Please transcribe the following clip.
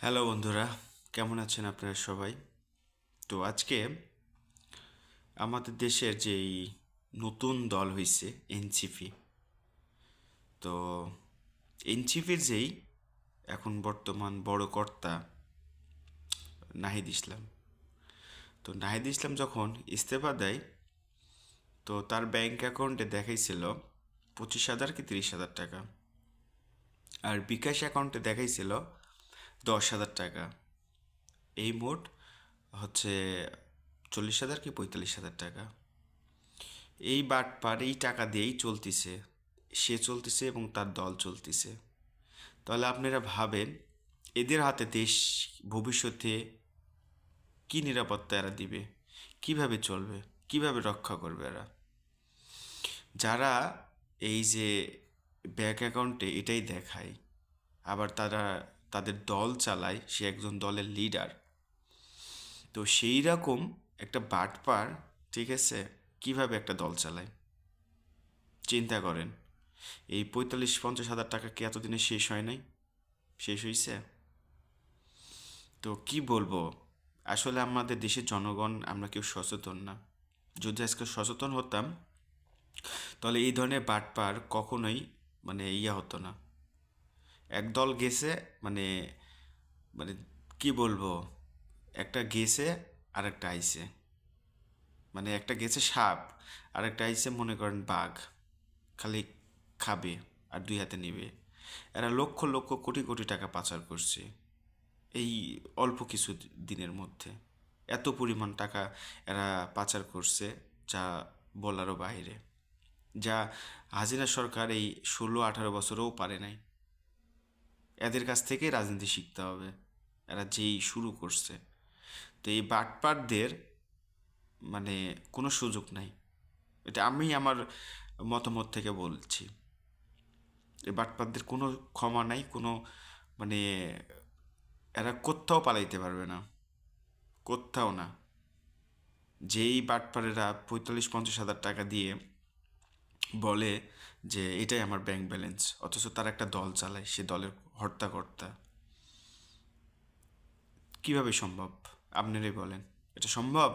Hello বন্ধুরা, কেমন আছেন আপনারা সবাই? তো আজকে আমাদের দেশের যেই নতুন দল হয়েছে এনসিপি, তো এনসিপির যেই এখন বর্তমান বড় কর্তা নাহিদ ইসলাম, তো নাহিদ ইসলাম যখন ইস্তফা দেয়, তো তার ব্যাংক অ্যাকাউন্টে দেখাইছিল 25,000 কি 30,000 টাকা, আর বিকাশ অ্যাকাউন্টে দেখাইছিল 10,000 টাকা। এই মোট হচ্ছে 40,000 কি 45,000 টাকা। এই বাটপার এই টাকা দিয়েই চলতিছে, সে চলতেছে এবং তার দল চলতেছে। তাহলে আপনারা ভাবেন, এদের হাতে দেশ ভবিষ্যতে কি নিরাপত্তা এরা দিবে, কিভাবে চলবে, কিভাবে রক্ষা করবে এরা? যারা এই যে ব্যাংক অ্যাকাউন্টে এটাই দেখায়, আবার তারা তাদের দল চালায়, সে একজন দলের লিডার। তো সেই রকম একটা বাটপার, ঠিক আছে, কিভাবে একটা দল চালায় চিন্তা করেন। এই 45-50 হাজার টাকা কি এতদিনে শেষ হয় নাই? শেষ হয়েছে? তো কি বলবো, আসলে আমাদের দেশের জনগণ আমরা কেউ সচেতন না। যদি আজকে সচেতন হতাম, তাহলে এই ধরনের বাটপার কখনোই হতো না। একদল গেছে, মানে মানে কি বলবো, একটা গেছে আর একটা আইছে, একটা গেছে সাপ আর একটা আইছে মনে করেন বাঘ, খালি খাবে আর দুই হাতে নেবে। এরা লক্ষ লক্ষ কোটি কোটি টাকা পাচার করছে এই অল্প কিছু দিনের মধ্যে। এত পরিমাণ টাকা এরা পাচার করছে, যা বলারও বাইরে। যা হাসিনা সরকার এই 16-18 বছরেও পারে নাই। এদের কাছ থেকেই রাজনীতি শিখতে হবে, এরা যেই শুরু করছে। তো এই বাটপারদের মানে কোনো সুযোগ নাই। এটা আমি আমার মতামত থেকে বলছি। এই বাটপারদের কোনো ক্ষমা নাই, কোনো মানে এরা কোথাও পালাইতে পারবে না, কোথাও না। যেই বাটপারেরা 45-50 হাজার টাকা দিয়ে বলে যে এটাই আমার ব্যাংক ব্যালেন্স, অথচ তার একটা দল চালায়, সে দলের হর্তাকর্তা। কিভাবে সম্ভব? আপনারাই বলেন, এটা সম্ভব?